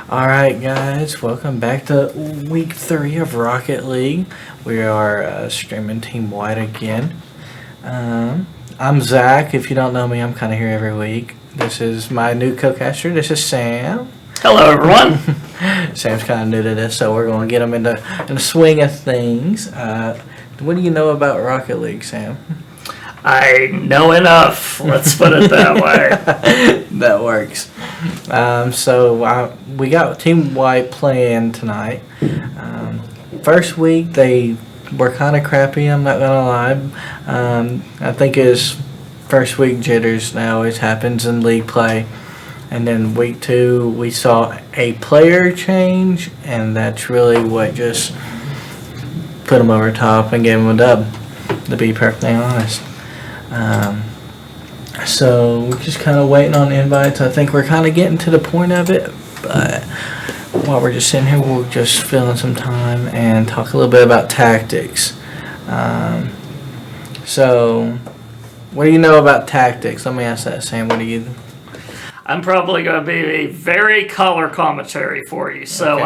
Alright guys, welcome back to week 3 of Rocket League. We are streaming team wide again. I'm Zach. If you don't know me, I'm kind of here every week. This is my new co-caster. This is Sam. Hello everyone. Sam's kind of new to this, so we're going to get him in the swing of things. What do you know about Rocket League, Sam? I know enough. Let's put it that way. That works. So we got Team White playing tonight. First week they were kind of crappy. I'm not gonna lie. I think his first week jitters. That always happens in league play. And then week 2 we saw a player change, and that's really what just put him over top and gave him a dub. To be perfectly honest. So we're just kind of waiting on invites. I think we're kind of getting to the point of it, but while we're just sitting here, we'll just fill in some time and talk a little bit about tactics. So what do you know about tactics? Let me ask that, Sam. What do you? I'm probably going to be a very color commentary for you. So Okay.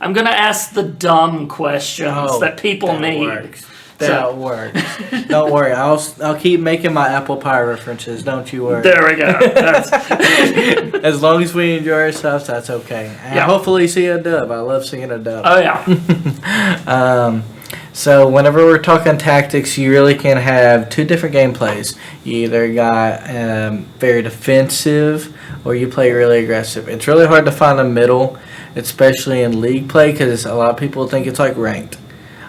I'm gonna ask the dumb questions that people need. Works. That works. Don't worry. I'll keep making my apple pie references. Don't you worry. There we go. As long as we enjoy ourselves, that's okay. And hopefully see a dub. I love seeing a dub. Oh yeah. So whenever we're talking tactics, you really can have two different gameplays. You either got very defensive, or you play really aggressive. It's really hard to find a middle, especially in league play, because a lot of people think it's like ranked.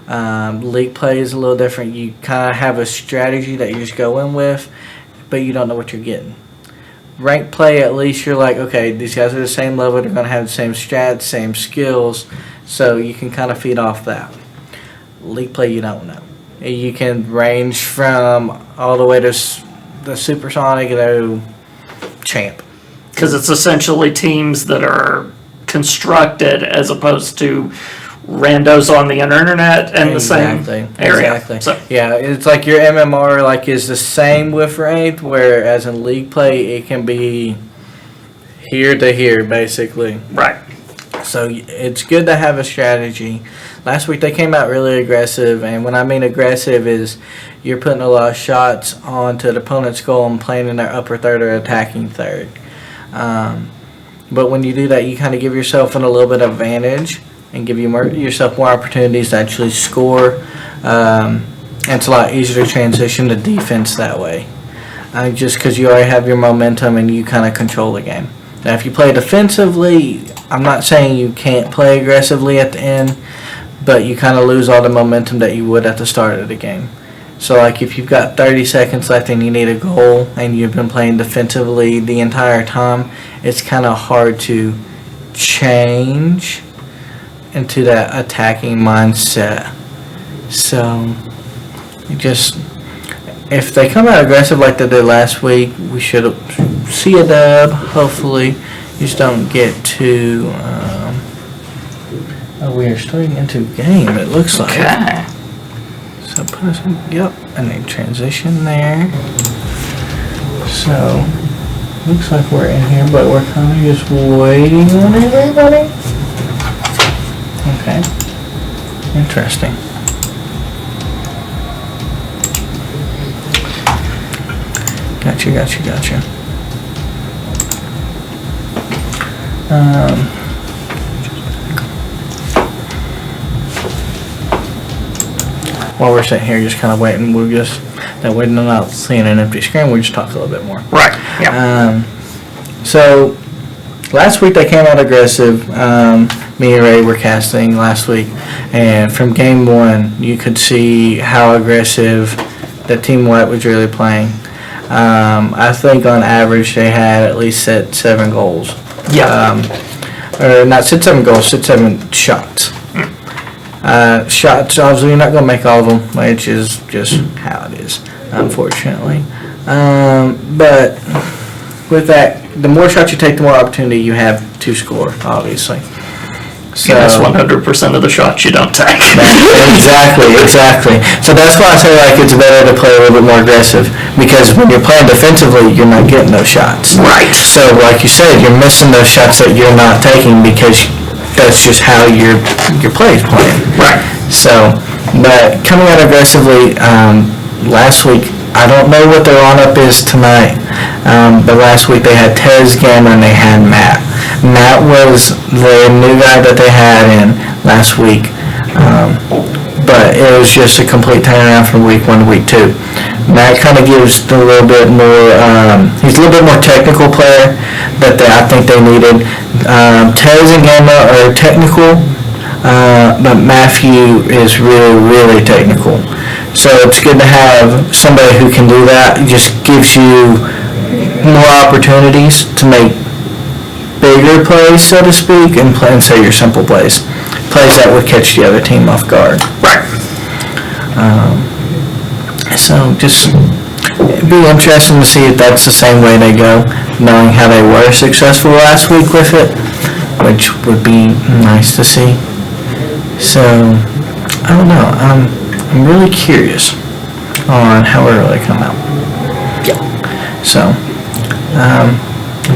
League play is a little different. You kind of have a strategy that you just go in with, but you don't know what you're getting. Ranked play, at least you're like, okay, these guys are the same level, they're going to have the same strats, same skills, so you can kind of feed off that. League play, you don't know. You can range from all the way to the supersonic to champ. Because it's essentially teams that are constructed as opposed to randos on the internet and the same area. Exactly. So, yeah, it's like your MMR is the same with ranked, whereas in league play it can be here to here basically. right. So it's good to have a strategy. Last week they came out really aggressive, and when I mean aggressive is you're putting a lot of shots onto the opponent's goal and playing in their upper third or attacking third. But when you do that, you kind of give yourself a little bit of advantage and give yourself more opportunities to actually score. And it's a lot easier to transition to defense that way. Just because you already have your momentum and you kind of control the game. Now, if you play defensively, I'm not saying you can't play aggressively at the end, but you kind of lose all the momentum that you would at the start of the game. So, like, if you've got 30 seconds left and you need a goal and you've been playing defensively the entire time, it's kind of hard to change into that attacking mindset. So, if they come out aggressive like they did last week, we should see a dub, hopefully. You just don't get too... we are starting into game, it looks like. Okay. So put us in, and then transition there. So, looks like we're in here, but we're kind of just waiting on everybody. Okay. Interesting. Gotcha. While we're sitting here just kind of waiting, that way we're not seeing an empty screen, we just talk a little bit more. Right. Yeah. So, last week they came out aggressive. Me and Ray were casting last week, and from game 1, you could see how aggressive the Team White was really playing. I think on average they had at least set 7 goals. Yeah. Or not set 7 goals, set 7 shots. Shots, obviously you're not going to make all of them, which is just how it is, unfortunately. But with that, the more shots you take, the more opportunity you have to score, obviously. So That's 100% of the shots you don't take. exactly. So that's why I say like it's better to play a little bit more aggressive, because when you're playing defensively, you're not getting those shots. Right. So like you said, you're missing those shots that you're not taking because that's just how your play is playing. Right. So, but coming out aggressively, last week, I don't know what their lineup is tonight, but last week they had Tez, Gamma, and they had Matt. Matt was the new guy that they had in last week, but it was just a complete turnaround from week 1 to week 2. Matt kind of gives a little bit more, he's a little bit more technical player that I think they needed. Tez and Gamma are technical, but Matthew is really, really technical. So it's good to have somebody who can do that. It just gives you more opportunities to make bigger plays, so to speak, and say your simple plays. Plays that would catch the other team off guard. Right. So just it'd be interesting to see if that's the same way they go, knowing how they were successful last week with it, which would be nice to see. So I don't know. I'm really curious on how it really come out. Yeah. So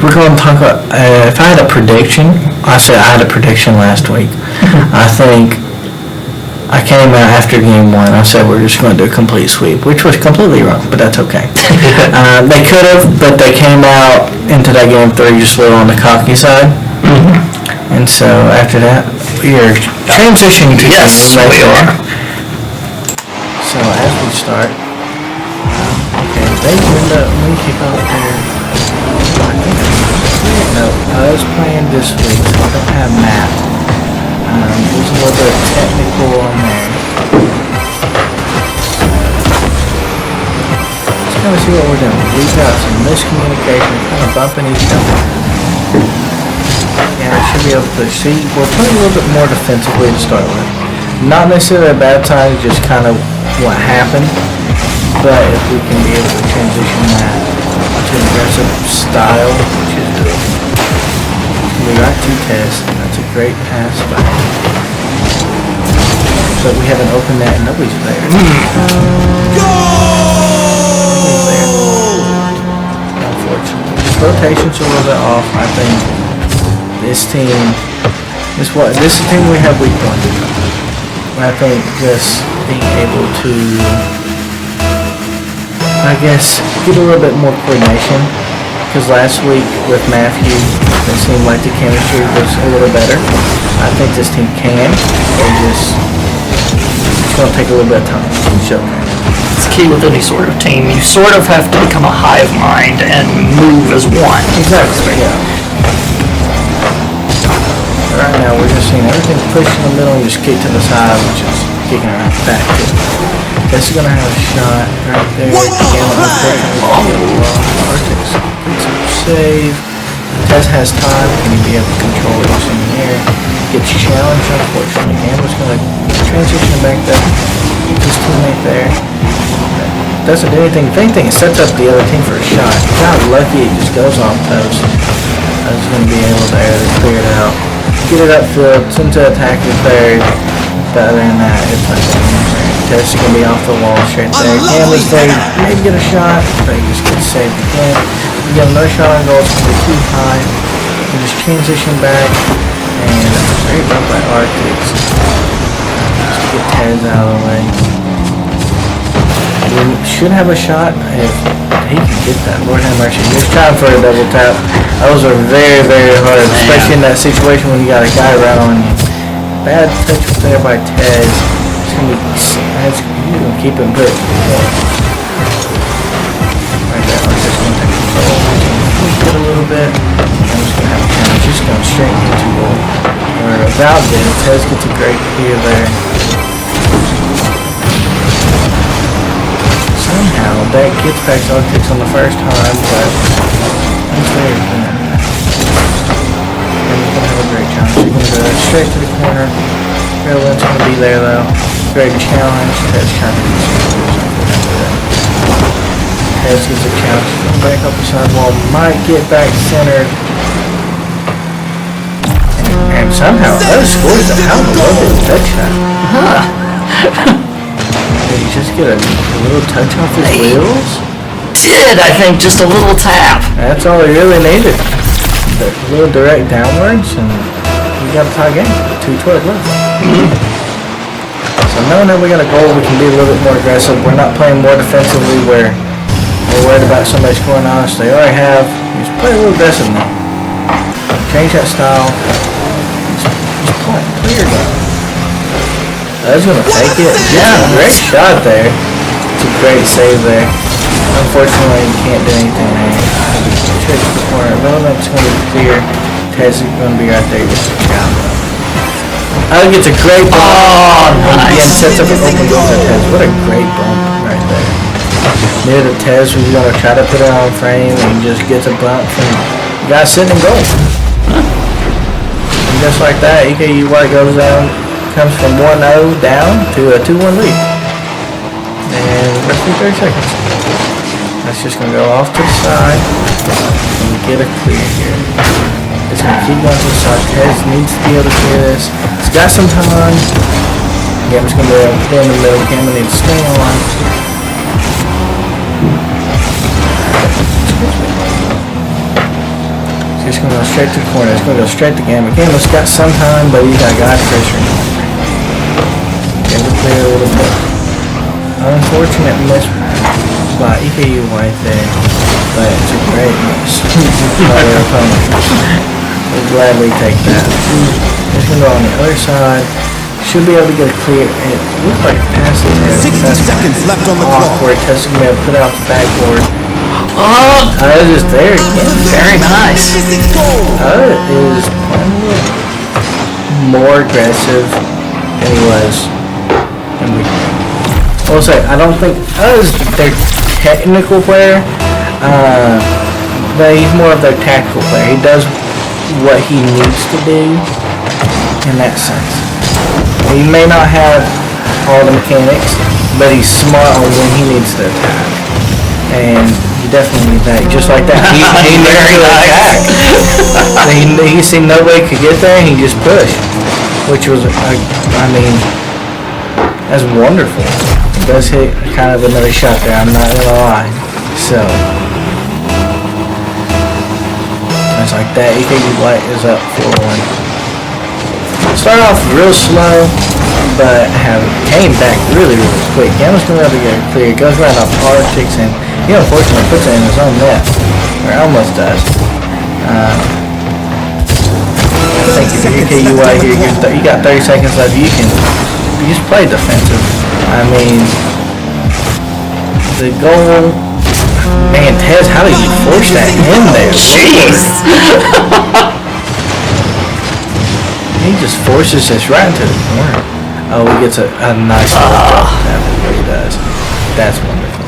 we're going to talk about, if I had a prediction, I said I had a prediction last week. I think I came out after game 1, I said we're just going to do a complete sweep, which was completely wrong, but that's okay. They could have, but they came out into that game 3 just a little on the cocky side. And so after that, we are transitioning to Yes, we are. So as we start, okay, they end up, let me kick off there. No, I was playing this week, so I don't have Matt. There's a little bit of technical on there. Let's kind of see what we're doing. We've got some miscommunication, kind of bumping each other. Yeah, I should be able to see. We're playing a little bit more defensively to start with. Not necessarily a bad sign, just kind of what happened. But if we can be able to transition that to an aggressive style, which is good. We got 2 tests. That's a great pass by. But we have an open net and nobody's there. Nobody's there. Unfortunately. Rotation's a little bit off. I think this team, this is the team we have week 1. I think just being able to, I guess, get a little bit more coordination. Because last week with Matthew, it seemed like the chemistry was a little better. I think this team can. It's going to take a little bit of time to show. It's key with any sort of team. You sort of have to become a hive mind and move as one. Exactly, yeah. Right now we're just seeing everything push in the middle and just kick to the side, which is kicking right back to it. This is going to have a shot right there. Save. Tez has time. Can he be able to control it in the air? Gets challenged, unfortunately. Gamma's going to transition back there. Keep his teammate there. Doesn't do anything. If anything, it sets up the other team for a shot. He got lucky. It just goes off post. I was going to be able there to clear it out. Get it upfield. Send to attack is there. But other than that, it's not going anywhere. Tez is going to be off the wall straight there. Gamma's there. Maybe get a shot, but he just gets saved again. We got another shot on goal. It's going to be too high. We just transition back, and that was very rough by Arctics. Just to get Tez out of the way. We should have a shot if he can get that. Lord have mercy. It's time for a double tap. Those are very, very hard, especially in that situation when you got a guy right on you. Bad touch there by Tez. It's going to be, he's going to keep him good. Right there, Arctics going to take control. It a little bit. I'm just going to have a challenge. Just going straight into goal. Or about it. Tez gets a great clear there. Somehow that gets back to Arctics on the first time, but it's very good. And he's going to have a great challenge. He's going to go straight to the corner. Maryland's going to be there though. Great challenge. Tez trying to do something. Tez gets a challenge. Going back up the sidewall. Might get back centered. And And somehow those scores a hell of a little touch shot. Did he just get a little touch off his wheels? Did, I think, just a little tap. That's all he really needed. A little direct downwards, and we got a tie game. 2:12 left. So knowing that we got a goal, we can be a little bit more aggressive. We're not playing more defensively where we're worried about somebody scoring on us. They already have. Just play a little aggressive now. Change that style. Just play clear though. I was gonna take it. Yeah, great shot there. It's a great save there. Unfortunately, you can't do anything there. Trick the corner. Relevance's going to be clear. Tez is going to be right there. Just I think it's a great bump. Oh, nice. Again, sets up an open goal for Tez. What a great bump right there. Near the Tez, we're going to try to put it on frame and just gets a bump from the guy sitting in goal. And just like that, EKU White goes down, comes from 1-0 down to a 2-1 lead. And let's do 30 seconds. That's just going to go off to the side and get a clear here. It's going to keep going to the side. Tez needs to be able to clear this. It's got some time. Game's going to be in the middle. Gamma needs to stay on. It's just going to go straight to the corner. It's going to go straight to Gamma. Gamma's got some time, but he's got guys pressuring him. Gamma clear a little bit. Unfortunate miss by EKU White there, but it's a great miss by their opponent. We'll gladly take that. It's going to go on the other side. Should be able to get a clear. It looks like a pass in there. 60 seconds left on the clock. Awkward. Tess is going to be able to put it off the backboard. Oh, It is there again. very nice. Is playing a little more aggressive than he was in week 1. I will say, I don't think Uz their technical player, but he's more of their tactical player. He does what he needs to do in that sense. He may not have all the mechanics, but he's smart on when he needs to attack. And he definitely needs that. Just like that, he needs to attack. He seen nobody could get there, and he just pushed, which was, I mean, that's wonderful. It does hit kind of another shot there, I'm not gonna lie. So, it's like that. EKU White is up 4-1. Started off real slow, but came back really, really quick. Gamma's gonna be able to get it clear. Goes right off politics, and he unfortunately puts it in his own net. Or almost does. I think if you're EKU White here, you got 30 seconds left. You just play defensive. I mean, the goal, man, Tez, how did you force that in there? Jeez. He just forces this right into the corner. Oh, he gets a nice little drop tap is what he does. That's wonderful.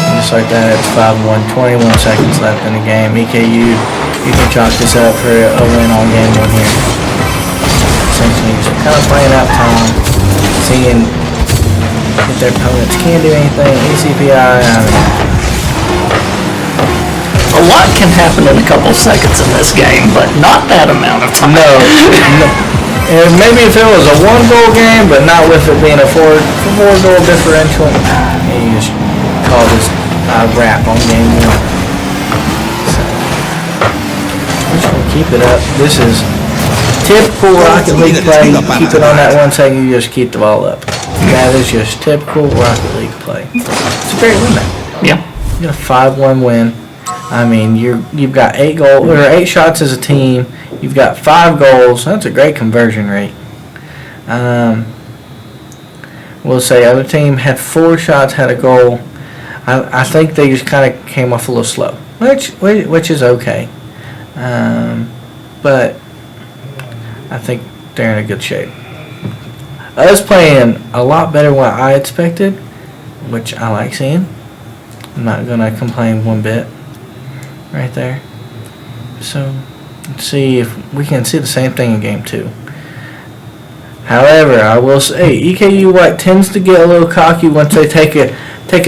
And just like that, it's 5-1, 21 seconds left in the game. EKU, you can chalk this up for a win on game 1 here. Essentially, just kind of playing out time, seeing if their opponents can do anything. ECPI, I mean, A lot can happen in a couple seconds in this game, but not that amount of time. no. And maybe if it was a 1-goal game, but not with it being a 4-goal differential, and you just call this a wrap on game 1. So, we're just gonna keep it up. This is typical Rocket League play. You keep it on that 1 second, you just keep the ball up. That is just typical Rocket League play. It's a great win, man. Yeah. You got a 5-1 win. I mean, you've got 8 shots as a team. You've got 5 goals. That's a great conversion rate. We'll say other team had 4 shots, had a goal. I think they just kind of came off a little slow, which is okay. But I think they're in a good shape. Us playing a lot better than what I expected, which I like seeing. I'm not gonna complain one bit. Right there. So, let's see if we can see the same thing in game 2. However, I will say EKU White tends to get a little cocky once they take a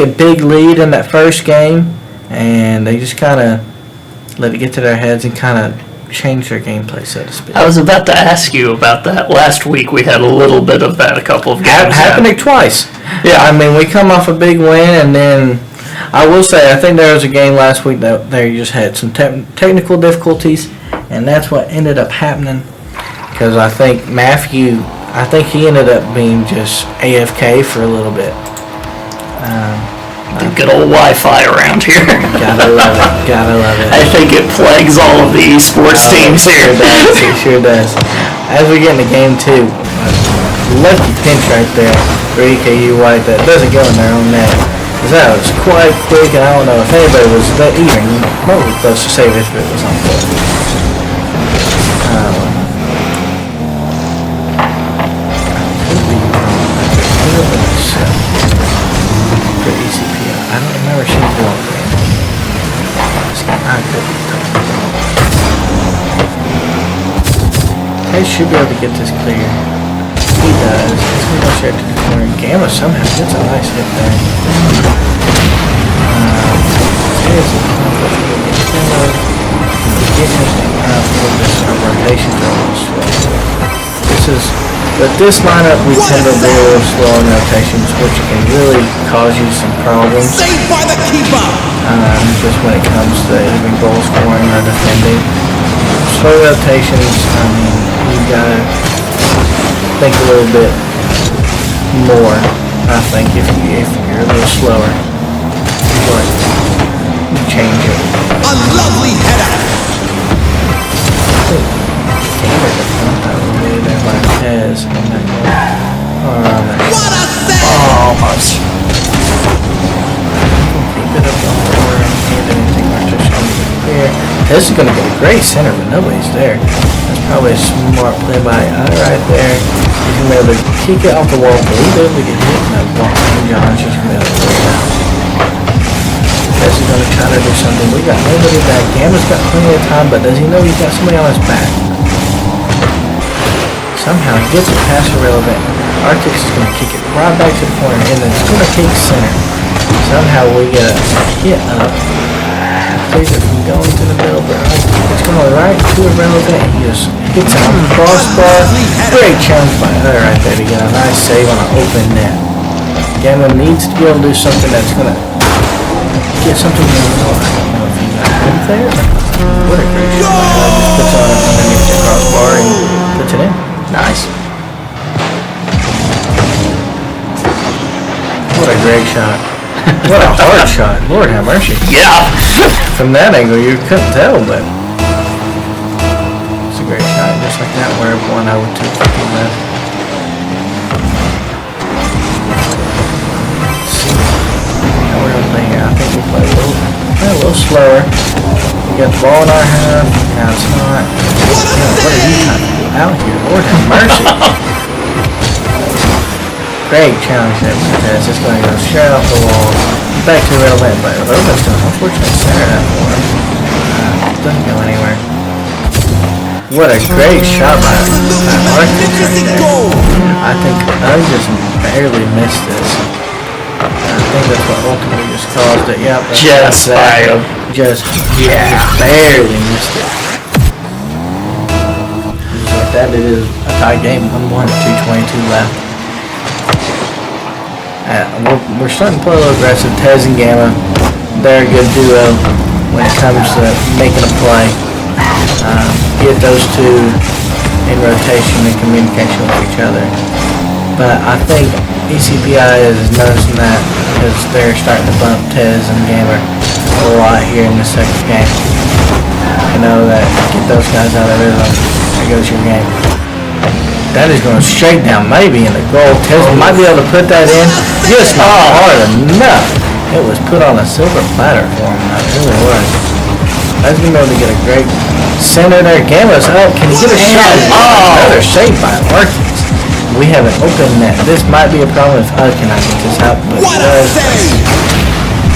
big lead in that first game, and they just kind of let it get to their heads and kind of change their gameplay, so to speak. I was about to ask you about that. Last week we had a little bit of that, a couple of games. Happening twice. Yeah. I mean, we come off a big win, and then I will say, I think there was a game last week that they just had some technical difficulties, and that's what ended up happening. Because I think Matthew, he ended up being just AFK for a little bit. The good old Wi-Fi around here. Gotta love it. Gotta love it. I think it plagues all of the esports teams here. It sure does. As we get into game 2, lucky pinch right there for EKU White that doesn't go in their own net. Because that was quite quick, and I don't know if anybody was that even remotely close to save if it was on foot. For ECPI. I don't remember if she was one game. I could be talking about. They should be able to get this clear. He does. He's going to go straight to the corner. Gamma somehow gets a nice hit there. There's a conflict with Gamma. Getting for this rotation a little slow. But this lineup we tend to do slow in rotations, which can really cause you some problems. Saved by the keeper. Just when it comes to even goal scoring or defending. Slow rotations, I mean, you gotta think a little bit more, I think, if you're a little slower. But you change it. A lovely header. Tez on that goal. What a save! Almost. Keep it up on the floor and can't do anything much just clear. Tez is going to get a great center, but nobody's there. That's probably a smart play by right there. He's going to be able to kick it off the wall, but he'll be able to get hit in that block. And John's just going to be able to play it out. Tez is going to try to do something. We got nobody back. Gamma's got plenty of time, but does he know he's got somebody on his back? Somehow he gets it past irrelevant. Arctic is going to kick it right back to the corner, and then it's going to take center. Somehow we get a hit up. Plays it from going to the middle, but it's going right to irrelevant. He just hits it on the crossbar. Great challenge by Utter right there to get a nice save on an open net. Gamma needs to be able to do something that's going to get something going on. I don't know if he got it there. What a great shot. Just puts on it underneath the crossbar and puts it in. Nice. What a great shot. What a hard shot. Lord have mercy. Yeah. From that angle, you couldn't tell, but it's a great shot. Just like that, where 1-0 with 2:50 left. Let's see how we're going to play here. I think we'll play a little slower. We got the ball in our half. Now it's not. What are you trying to do out here? Lord have mercy. Great challenge there for Tess. It's going to go straight off the wall. Back to relevant, but Rowe's going to unfortunately center that for him. Doesn't go anywhere. What a great shot by Arctic right there. I think I just barely missed this. I think that's what ultimately just caused it. Yep. Just by a... Just barely missed it. Just like that, it is a tie game, 1-1, 2:22 left. We're starting to play a little aggressive. Tez and Gamma, they're a good duo when it comes to making a play. Get those two in rotation and communication with each other. But I think ECPI is noticing that because they're starting to bump Tez and Gamma a lot here in the second game. I know that get those guys out of rhythm. There goes your game. That is going straight down, maybe in the goal. Tez might be able to put that in. Just not hard enough. It was put on a silver platter for him. It really was. That's going to be able to get a great center there. Gamma's up. Can he get a shot? Another save by Arctic. We have an open net. This might be a problem if Hud cannot get this out, but it does.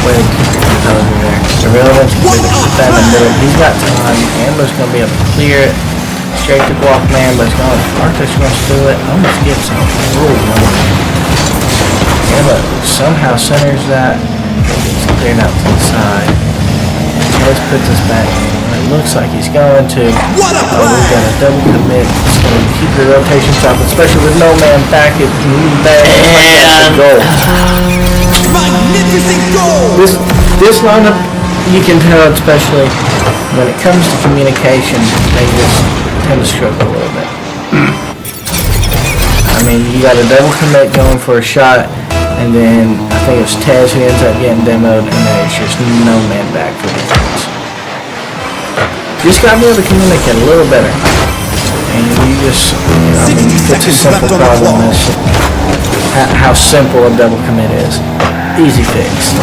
Way to keep your composure there. Irrelevant's going to put that into it. He's got time. Gamma's going to be able to clear it. Straight to block man, but it's going. Arctic's going to steal it. Almost gets him. Gamma somehow centers that. It gets cleared out to the side. Tez puts us back. It looks like he's going to. What a We've got a double commit. It's going to keep the rotation up, especially with no man back at the goal. magnificent goal! This lineup, you can tell, especially when it comes to communication, they just tend to struggle a little bit. I mean, you got a double commit going for a shot, and then I think it's Tez who ends up getting demoed, and then it's just no man back for defense. Just got to be able to communicate a little better. And you just, I mean, it's a simple problem. Is how simple a double commit is. Easy fix.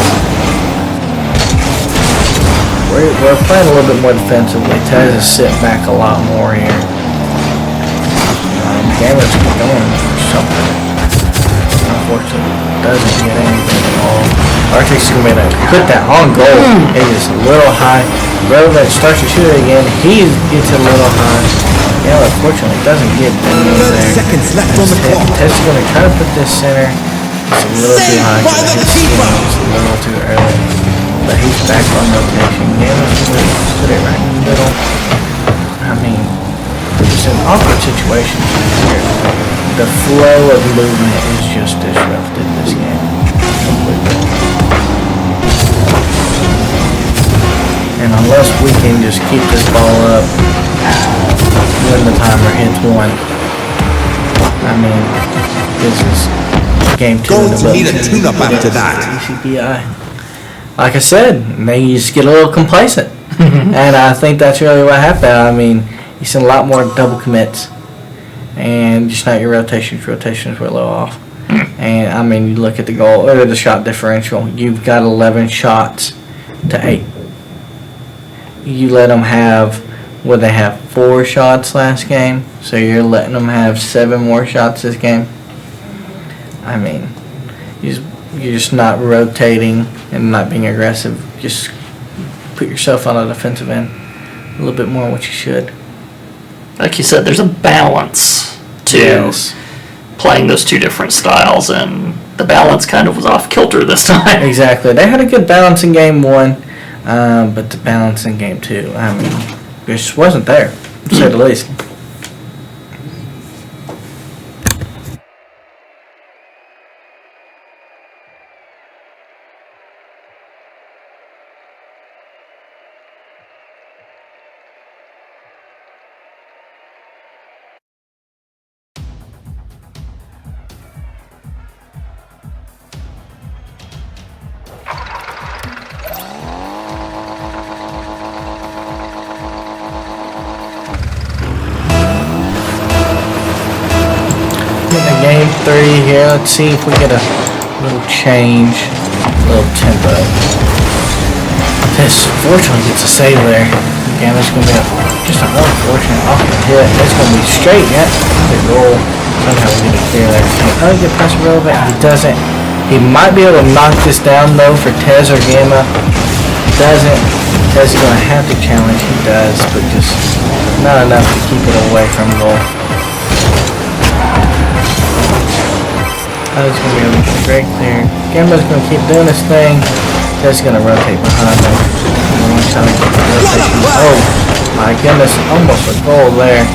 We're playing a little bit more defensively. Tez is sitting back a lot more here. Gamers going for something. Unfortunately, doesn't get anything at all. Arctic's going to put that on goal. It is a little high. Rowe starts to shoot it again. He gets a little high. Yeah, unfortunately, doesn't get anything 30 there. seconds left on the clock. Tez is going to try to put this center. It's a little too high. By the keeper. It's a little too early. But he's back on rotation. Gamers going to put it right in the middle. I mean, it's an awkward situation here. The flow of movement is just disrupted this game completely. And unless we can just keep this ball up when the timer hits 1, I mean, this is game 2 Going in the to book. need a tune-up after that. ECPI. Like I said, they just get a little complacent. And I think that's really what happened. I mean, you seen a lot more double commits, and just not your rotations. Rotations were a little off. And I mean, you look at the goal or the shot differential. You've got 11 shots to 8. You let them have, would they have 4 shots last game? So you're letting them have 7 more shots this game. I mean, you're just not rotating and not being aggressive. Just put yourself on a defensive end a little bit more than what you should. Like you said, there's a balance to playing those two different styles, and the balance kind of was off kilter this time. Exactly. They had a good balance in game 1, but the balance in game 2, I mean, it just wasn't there, to say the least. Game 3 here. Let's see if we get a little change, a little tempo. This fortunately gets a save there. Again, it's going to be just an unfortunate awkward hit. It's going to be straight yet. The goal. Somehow we get it clear there. Oh, he get past Rowe, but he doesn't. He might be able to knock this down though for Tez or Gamma. Doesn't. Tez is going to have to challenge. He does, but just not enough to keep it away from goal. It's going to be able to get great clear. Gamba's going to keep doing his thing. Ted's going to rotate behind him. Oh my goodness, almost a goal there.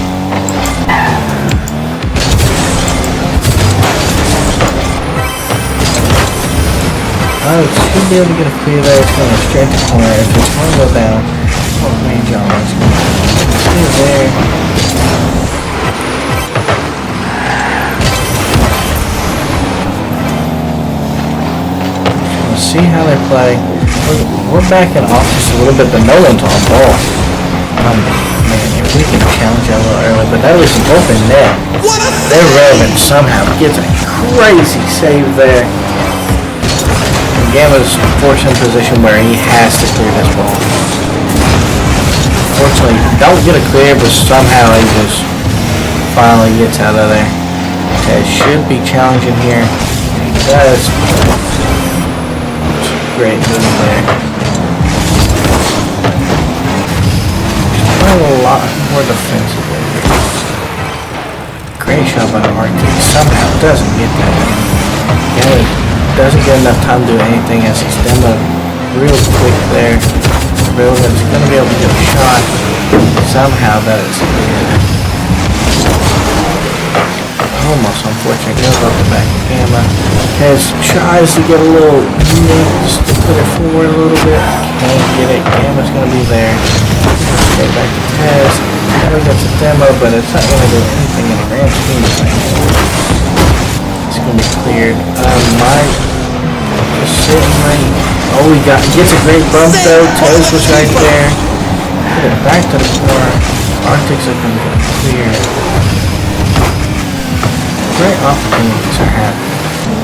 Oh, should be able to get a clear there. It's going to straight to corner. If it's going to go down, oh man, John, it's going to stay there. See how they play. We're backing off just a little bit, but no one's on ball. Man, if we can challenge that a little early, but that was an open net. Their Rowan somehow gets a crazy save there. And Gamma's forced in a position where he has to clear this ball. Fortunately, don't get a clear, but somehow he just finally gets out of there. Ted should be challenging here. He does. Great move there. Just a lot more defensively. Great shot by the Arctic. Somehow doesn't get that in. Yeah, doesn't get enough time to do anything as he's demoed real quick there. Brilliant's going to be able to get a shot. Somehow that is cleared. Almost unfortunate. Goes off the back of Gamma. Tez tries to get a little just to put it forward a little bit. Can't get it. Gamma's going to be there. Straight back to Tez. Now we got the demo, but it's not going to do anything in the grand scheme of things. It's going to be cleared. Mike just sitting right. Oh, he gets a great bump though. Tez was right there. Put it back to the corner. Arctics are going to get cleared. Great opportunities are happening,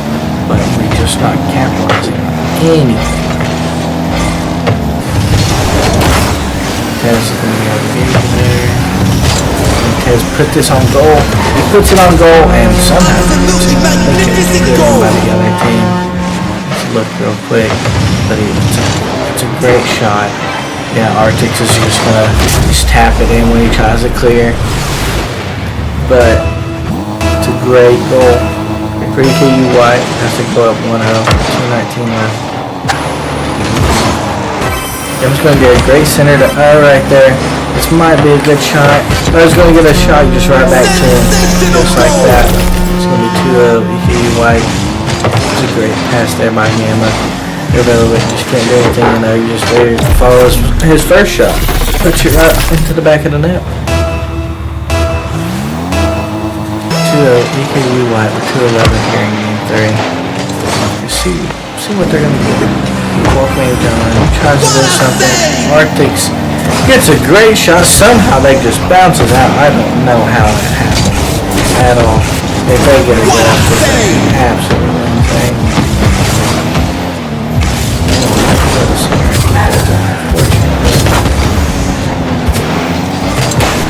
but we're just not capitalizing on anything. Tez is going to be able to get it there. And Tez put this on goal. He puts it on goal and somehow makes it good by the other team. Let's look real quick, but it's a great shot. Yeah, Arctics is just going to just tap it in when he tries to clear. But a great goal for EKU White has to go up 1-0, 2:19 left. It was going to be a great center to right there. This might be a good shot. I was going to get a shot just right back to him, just like that. It's going to be 2-0 EKU White. It's a great pass there by Gamma. Irrelevant, just can't do anything in there. Just there follows his first shot. Puts it right into the back of the net. EKU White with 2:11 here in game 3. See what they're gonna do. Walkway down, tries to do something. Arctics gets a great shot. Somehow they just bounces out. I don't know how that happened at all. If they get a good absolutely insane.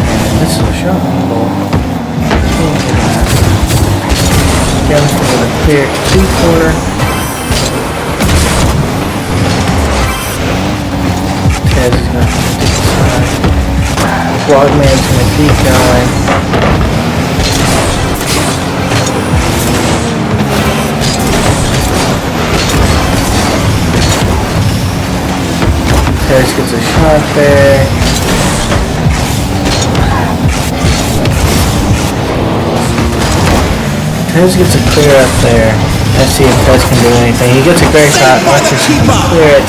And this is a shot on the ball. Gavin's going to clear two-corner. Tez is going to stick aside. Frogman's going to keep going. Tez gets a shot there. Tez gets a clear up there. Let's see if Tez can do anything. He gets a great shot. Arctics can clear it.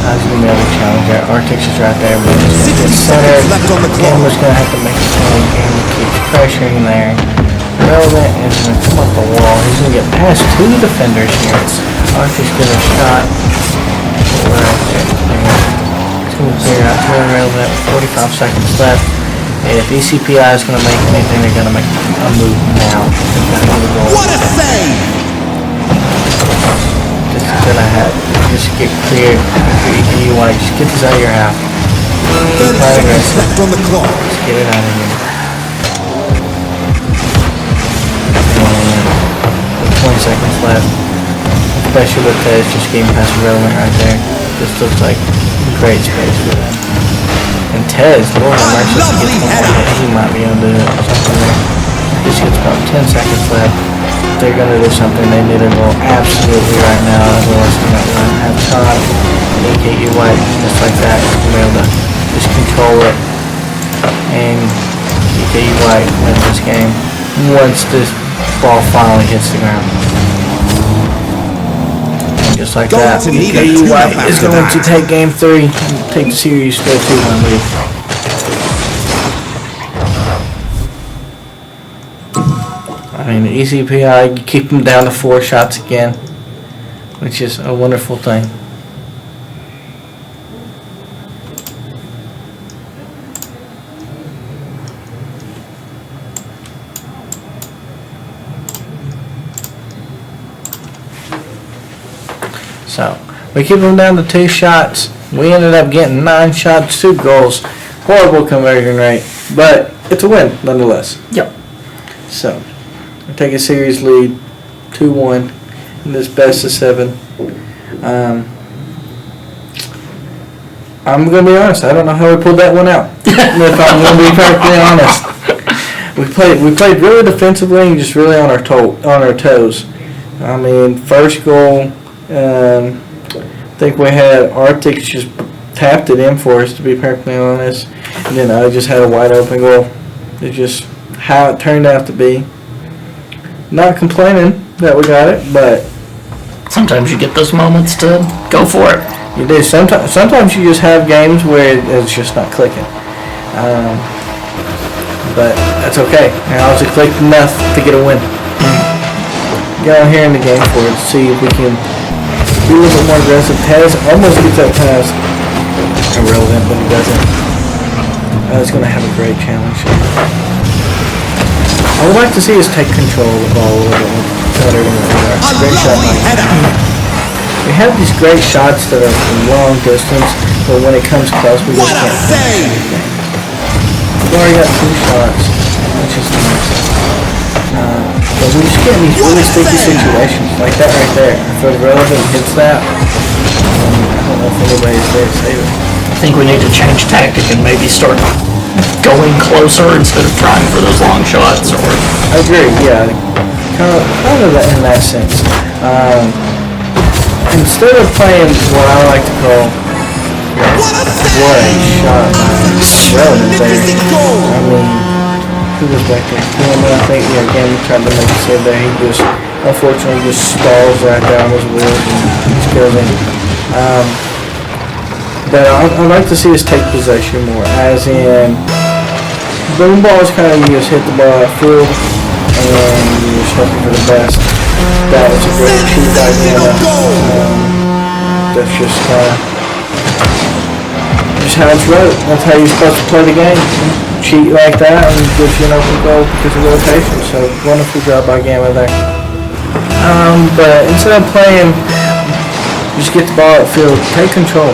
How's he going to be able to challenge that? Arctics is right there, but he's going to get center. Gamma's going to have to make a play. Gamma keeps pressuring there. Relevant is going to come up the wall. He's going to get past two defenders here. Arctics gets a shot. Right there. It's going to clear out to Relevant. 45 seconds left. If ECPI is going to make anything, they're going to make a move now. What a save! This is going to have just get cleared. EKU White, just get this out of your house. Keep playing aggressive. Left on the clock. Just get it out of here. And 20 seconds left. Especially with Tez just getting past Relevant right there. This looks like great space for them. And Tez, Lord have mercy, he gets one more hit. He might be able to do something there. This gets about 10 seconds left. They're going to do something. They need a goal absolutely right now. Otherwise, they're not going to have time. EKU White, just like that, will be able to just control it. And EKU White wins this game once this ball finally hits the ground. Just like that, EKU White is going to take game 3 and take the series to a 2-1 lead. I mean, the ECPI, you keep them down to 4 shots again, which is a wonderful thing. So, we keep them down to 2 shots. We ended up getting 9 shots, 2 goals. Horrible conversion rate, but it's a win nonetheless. Yep. So, we take a series lead, 2-1 in this best of 7. I'm going to be honest, I don't know how we pulled that one out. If I'm going to be perfectly honest. We played really defensively and just really on our toes. I mean, first goal, I think we had Arctic just tapped it in for us, to be perfectly honest. And then I just had a wide open goal. It's just how it turned out to be. Not complaining that we got it, but Sometimes you get those moments to go for it. you do. Sometimes you just have games where it's just not clicking. But that's okay. And I was clicked enough to get a win. Get on here in the game for it, see if we can be a little bit more aggressive. Taz almost gets that pass irrelevant, but he doesn't. It's going to have a great challenge. I would like to see us take control of the ball a little bit better than we are. Great shot by him. We have these great shots that are from long distance, but when it comes close, we just can't do anything. We've already got 2 shots, which is nice. But we just get in these really sticky situations, like that right there. If the relevant hits that, I don't know if anybody's there to save it. I think we need to change tactic and maybe start going closer instead of trying for those long shots. Or I agree, yeah. Kind of that in that sense. Instead of playing what I like to call what a shot by relevant there. I mean, who was back there? I think, yeah, again, he tried to make a save there. He just, unfortunately, just stalls right there on his wheels and just kills him. But I'd like to see us take possession more, as in, boom balls kind of, you just hit the ball outfield, and you're just hoping for the best. That was a great cheat by Vienna. That's just how it's wrote. That's how you're supposed to play the game. Cheat like that and gives you an open goal because of rotation. So wonderful job by Gamma there. But instead of playing, just get the ball at field, take control.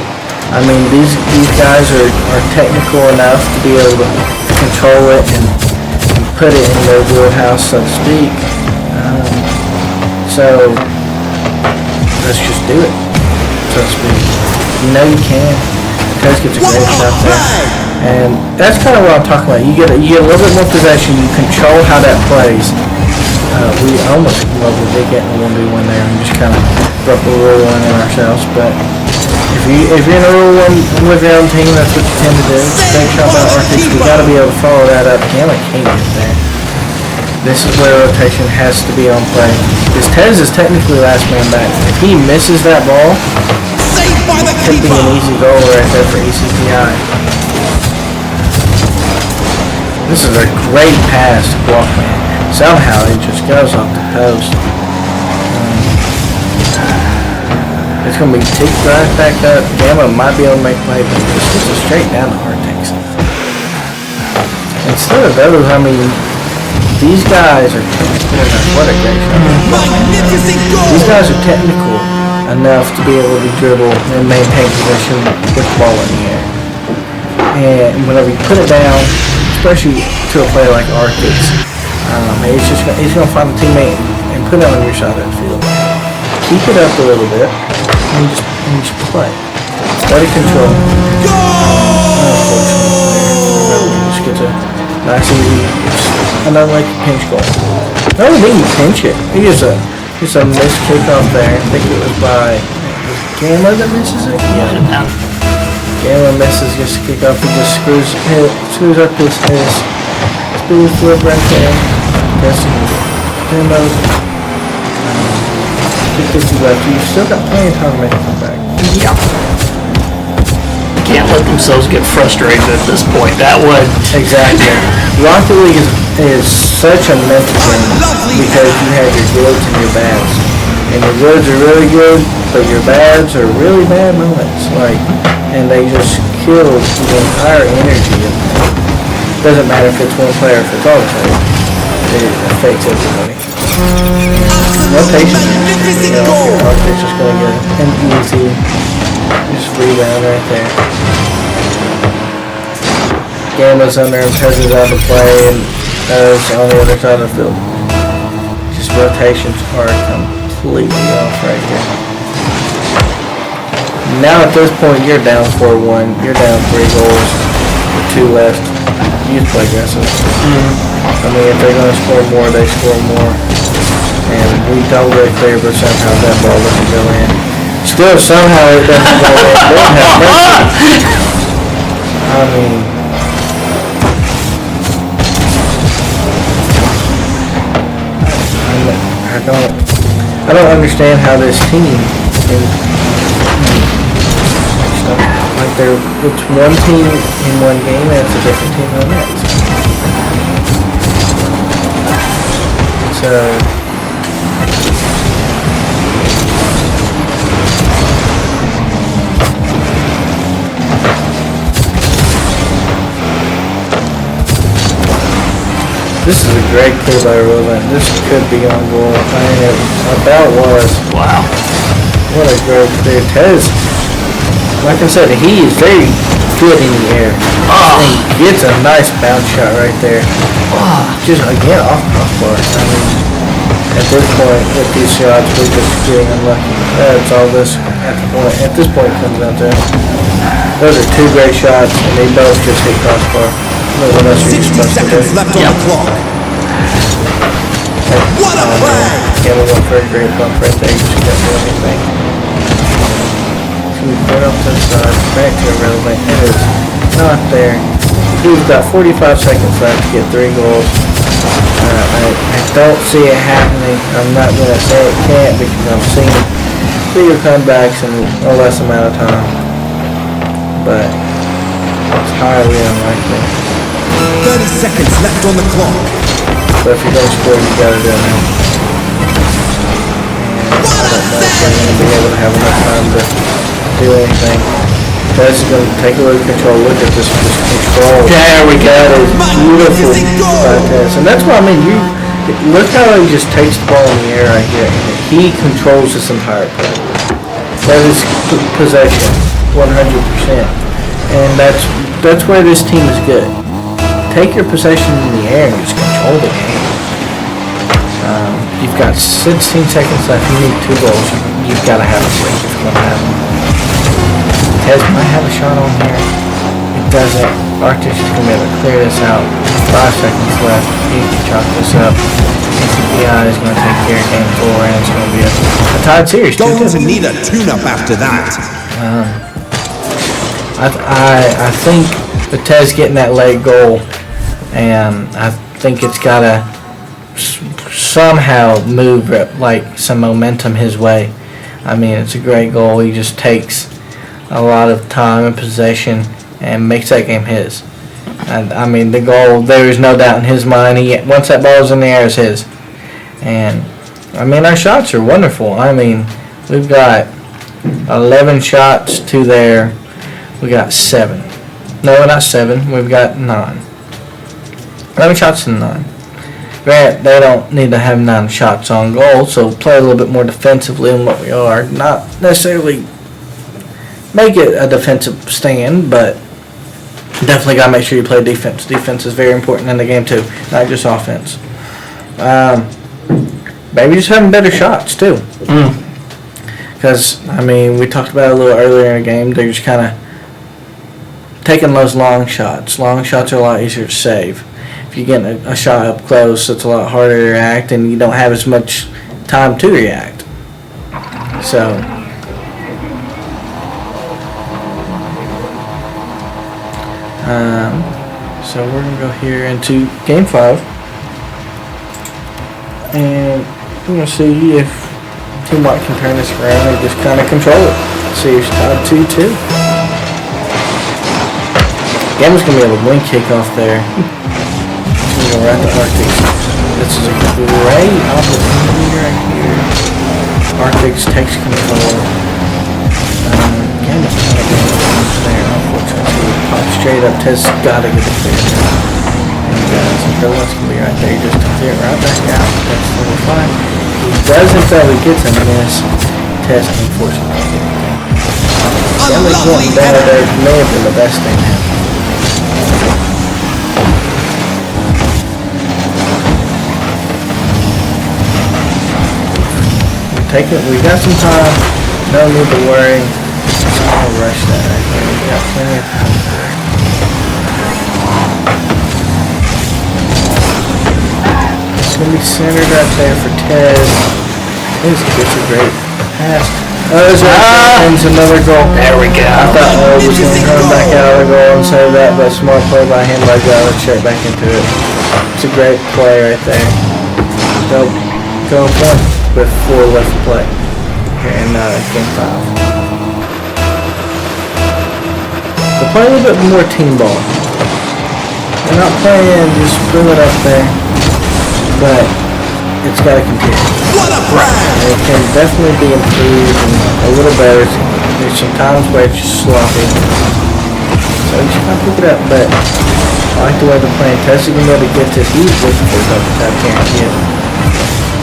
I mean, these guys are technical enough to be able to control it and put it in their wheelhouse, so to speak. So let's just do it, so to speak. You know you can. Tez gets a great shot there. And that's kind of what I'm talking about. You get a little bit more possession. You control how that plays. We almost did get in a 1v1 there and just kind of broke a rule one in ourselves. But if you're in a rule one with your own team, that's what you tend to do. Great shot by Arctic. We got to be able to follow that up. Gamma can't get there. This is where rotation has to be on play. Because Tez is technically last man back. If he misses that ball, it could be an easy goal right there for ECPI. This is a great pass to Walkman. Somehow it just goes off the post. It's going to be ticked right back up. Gamma might be able to make play, but this is straight down to Arctic. Instead of those, I mean, these guys are technical enough. What a great shot. These guys are technical enough to be able to dribble and maintain possession with the ball in the air. And whenever you put it down, especially to a player like Arctic's, he's going to find a teammate and put it on your side of the field. Keep it up a little bit and just play. Let it control. Unfortunately, just gets a nice easy, another like pinch goal. No, we didn't pinch it. He just a missed kickoff there. I think it was by Gamma that misses it. Yeah. Gamma misses just a kickoff. He just screws up his speed flip right there. Guessing demos. 250 left. You've still got plenty of time to make it come back. yeah, can't let themselves get frustrated at this point. That would Exactly. Rocket League is such a mental game because you have your goods and your bads. And your goods are really good, but your bads are really bad moments. And they just kill the entire energy of the game. Doesn't matter if it's one player, if it's all players. It affects everybody. Rotation. Arctic's just going to get an easy just rebound right there. Gamma's under and Tez is out of play, and Tez on the other side of the field. Just rotations are completely off right here. Now at this point, you're down 4-1. You're down 3 goals with 2 left. You just play aggressive. I mean, if they're going to score more, they score more. And we don't really clear, but somehow that ball doesn't go in. Still, somehow it doesn't go in. Lord have mercy. I mean, I don't understand how this team can, like it's one team in one game and it's a different team in the next. So. This is a great play by Rowe. This could be on goal. I mean, it about was. Wow. What a great play. Tez, like I said, he is very good in the air. Oh. And gets a nice bounce shot right there. Oh. Just, again, off bar. I mean, at this point, with these shots, we're just getting unlucky. That's all this, at this point, comes down to. Those are two great shots, and they both just hit crossbar. 60 seconds left on the clock. What a play! Yeah, we went for a great bump right there. You just can't do anything. So we put up to the side, back to irrelevant. It is not there. We've got 45 seconds left to get 3 goals. I don't see it happening. I'm not going to say it can't because I've seen bigger comebacks in a less amount of time. But it's highly unlikely. 30 seconds left on the clock. But if you're going to score, you got to do it now. And I don't know if they're going to be able to have enough time to do anything. Tez is going to take a look at control. Look at this control. There we go. That is beautiful by Tez. And that's what I mean. Look how he just takes the ball in the air right here. And he controls this entire play. That is possession, 100%. And that's where this team is good. Take your possession in the air and just control the game. You've got 16 seconds left. You need 2 goals. You've got to have a break if you're going to have them. Tez might have a shot on here. It doesn't. Arctic's just going to be able to clear this out. 5 seconds left. He can chop this up. ECPI is going to take care of game 4 and it's going to be a tied series. Going to need a tune-up after that. I think the Tez getting that late goal, and I think it's got to somehow move like some momentum his way. I mean, it's a great goal. He just takes a lot of time and possession and makes that game his. And I mean, the goal, there is no doubt in his mind. Once that ball's in the air, it's his. And I mean, our shots are wonderful. I mean, we've got 11 shots to there. We got 7. No, not 7. We've got 9. 11 shots to 9. Grant, they don't need to have 9 shots on goal, so play a little bit more defensively than what we are. Not necessarily make it a defensive stand, but definitely got to make sure you play defense. Defense is very important in the game too, not just offense. Maybe just having better shots too. Because, I mean, we talked about it a little earlier in the game. They're just kind of taking those long shots. Long shots are a lot easier to save. If you get a shot up close, it's a lot harder to react, and you don't have as much time to react. So, we're going to go here into Game 5. And we're going to see if Team White can turn this around and just kind of control it. See if it's tied 2-2. Game was going to be able to win kickoff there. We're going to wrap the Arctic. This is a great opportunity right here. Arctic takes control. Game is kind of going there, unfortunately. Pop straight up. Tez got to get it clear. And some Phillips can be right there just to clear it right back out. That's number 5. He doesn't fail, he gets a miss. Tez unfortunately. Only one down there may have been the best thing to happen. We got some time. No need to worry. I'll rush that right there. We got plenty of time. It's going to be centered right there for Tez. This gets a great pass. There's another goal. There we go. I thought was going to come back out of the goal and save that, but smart play by him by driving straight back into it. It's a great play right there. Go one with 4 left to play. Here in game 5. They're playing a little bit more team ball. They're not playing just bring it up there, but it's got to continue. What a brand! It can definitely be improved and a little better. There's some times where it's just sloppy. So you just gotta pick it up, but I like the way they're playing. Tessa's gonna be able to get this. He's looking for double tap, can't get.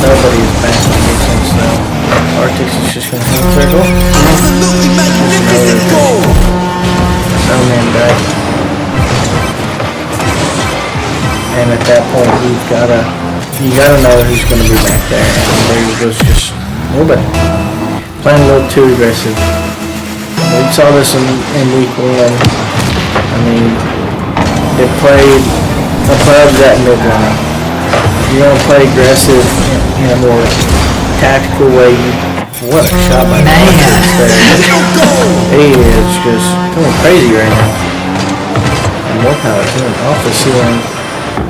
Nobody is back on defense though. Arctics is just gonna have circle. Absolutely magnificent goal! No man back. And at that point you gotta know who's gonna be back there. And there he goes, just a little bit. Playing a little too aggressive. We saw this in week 1. I mean, they played above that midline. You're gonna play aggressive in a more tactical way. What a shot by man! He is just going crazy right now. And more power to him off the ceiling.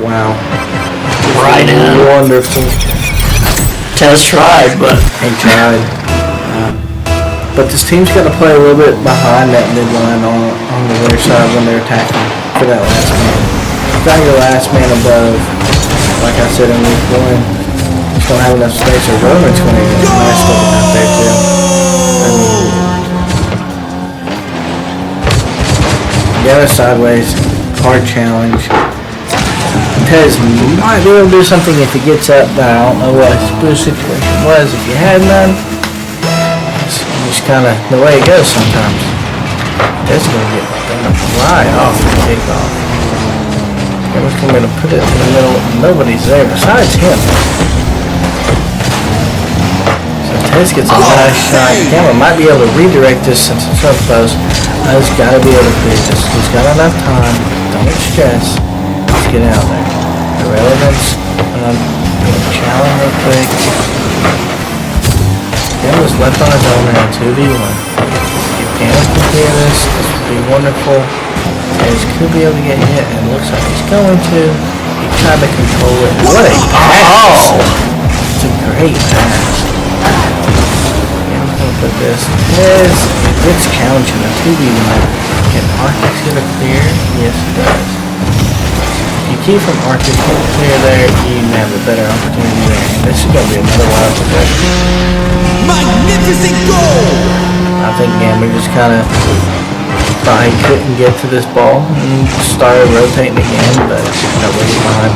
Wow. Right in. Wonderful. Tez tried, but He tried. But this team's got to play a little bit behind that midline on the other side when they're attacking for that last man. Got your last man above. Like I said in week 1, just don't have enough space. So Roman's going to get a nice looking out there too. I mean, the other sideways, hard challenge. Tez might be able to do something if he gets up, but I don't know what his situation was. If you had none, it's just kind of the way it goes sometimes. Tez is going to get done right off the kickoff. Cameron's going to put it in the middle. Nobody's there besides him. So Tez gets a nice shot. Cameron might be able to redirect this since it's so close. He's got to be able to clear this. He's got enough time. Don't stress. Let's get out there. Irrelevance. Challenge real quick. Cameron's left on his own now. 2v1. If Cameron can clear this would be wonderful. Tez could be able to get hit, and looks like he's going to. He tried to control it. What a pass! It's a great pass. Cameron's going to put this. Tez gets challenging a 2v1. Can Arctic get a clear? Yes, it does. If you keep from Arctic clear there, you have a better opportunity there. And this is going to be another wild possession. Magnificent goal! I think Gamble just kind of thought he couldn't get to this ball and started rotating again, but nobody's behind.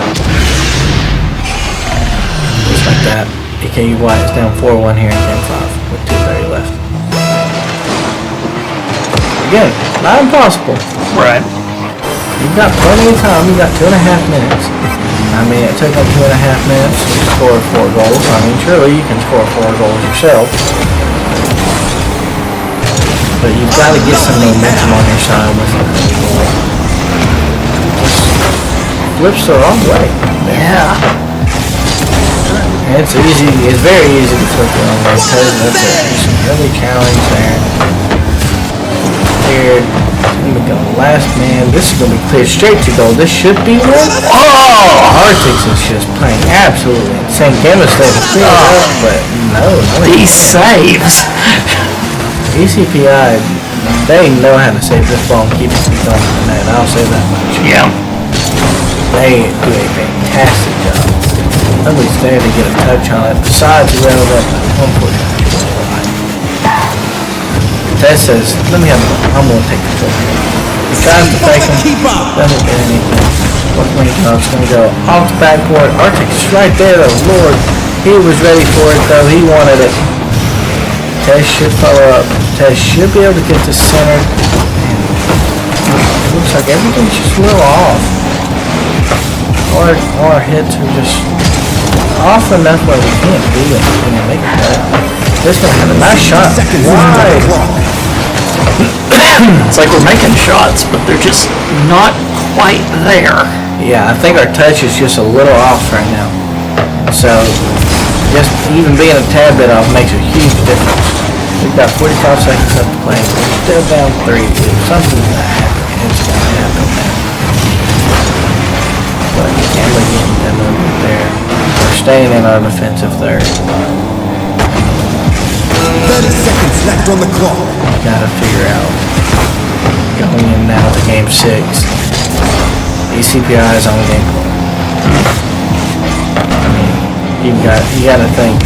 Just like that. EKU White is down 4-1 here in game 5 with 2:30 left. Again, not impossible. right. You've got plenty of time. You've got 2.5 minutes. I mean, it took them 2.5 minutes to score 4 goals. I mean, surely you can score 4 goals yourself. But you've got to get some momentum on your side with it. Flips the wrong way. Yeah. And it's easy. It's very easy to flip the wrong way because that's some early challenge there. Cleared. Last man. This is going to be cleared straight to goal. This should be one. Oh! Arctic is just playing absolutely insane. Gamma State is cleared up, but no. These saves. ECPI, they know how to save this ball and keep it going from the net. I'll say that much. Yeah. They do a fantastic job. Nobody's there to get a touch on it besides relevant, unfortunately. Tess says, let me have it. I'm going to take the foot. He tries to fake him, doesn't get anything. What's my job's going to go off the backboard. Arctic's right there though, Lord. He was ready for it though, he wanted it. Tess should follow up. Tess should be able to get to center. It looks like everything's just a little off. Or our hits are just off enough where we can't do it. We can't make it better. This one had a nice shot. Wide. It's like we're making shots, but they're just not quite there. Yeah, I think our touch is just a little off right now. So, just even being a tad bit off makes a huge difference. We've got 45 seconds left to play. We're still down 3. If something's gonna happen, it's gonna happen now. But Campbell getting them over there. We're staying in our defensive third. 30 seconds left on the clock. Gotta figure out going in now to game 6. ECPI is on game 4. I mean, you gotta think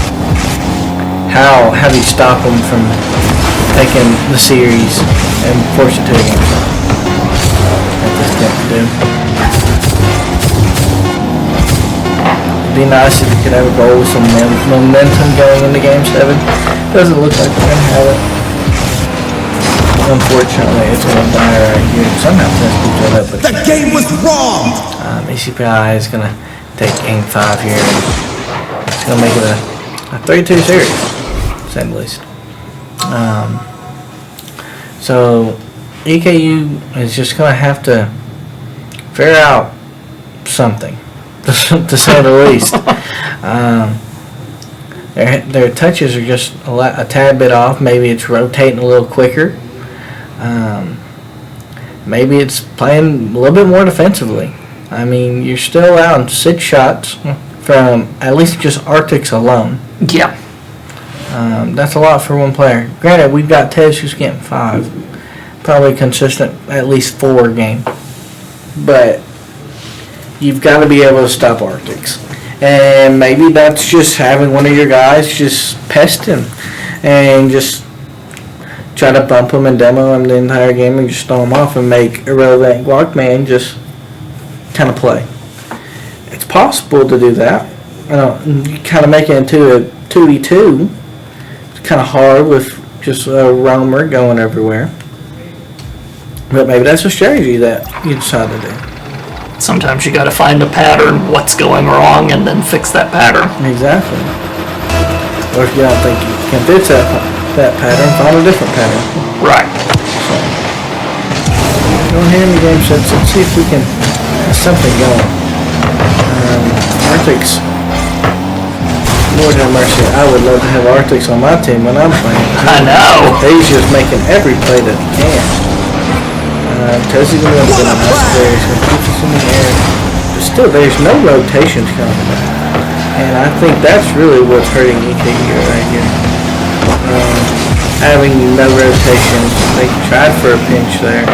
how do you stop them from taking the series and force it to a game 5? What this can't do. It'd be nice if you could have a goal with some momentum going into game 7. Doesn't look like we're gonna have it. Unfortunately, it's gonna die right here. Somehow Test keeps it up, but The game was wrong. ECPI is gonna take game 5 here. And it's gonna make it a 3-2 series, to say the least. So EKU is just gonna have to figure out something, to say the least. Their touches are just a tad bit off. Maybe it's rotating a little quicker. Maybe it's playing a little bit more defensively. I mean, you're still allowing 6 shots from at least just Arctics alone. Yeah. That's a lot for one player. Granted, we've got Tez who's getting 5. Probably consistent at least 4 a game. But you've got to be able to stop Arctics. And maybe that's just having one of your guys just pest him and just try to bump him and demo him the entire game and just throw him off and make irrelevant Guarkman just kind of play. It's possible to do that. You kind of make it into a 2v2. It's kind of hard with just a roamer going everywhere. But maybe that's a strategy that you decide to do. Sometimes you gotta find a pattern, what's going wrong, and then fix that pattern. Exactly. Or if you don't think you can fix that pattern, find a different pattern. Right. So, go ahead in the game sets and see if we can have something going. Arctics. Lord have mercy. I would love to have Arctics on my team when I'm playing. I know. He's just making every play that he can. Tezzy's going to be able to get nice there. He's going to keep us in the air. But still, there's no rotations coming. And I think that's really what's hurting EKU right here. Having no rotations. They tried for a pinch there.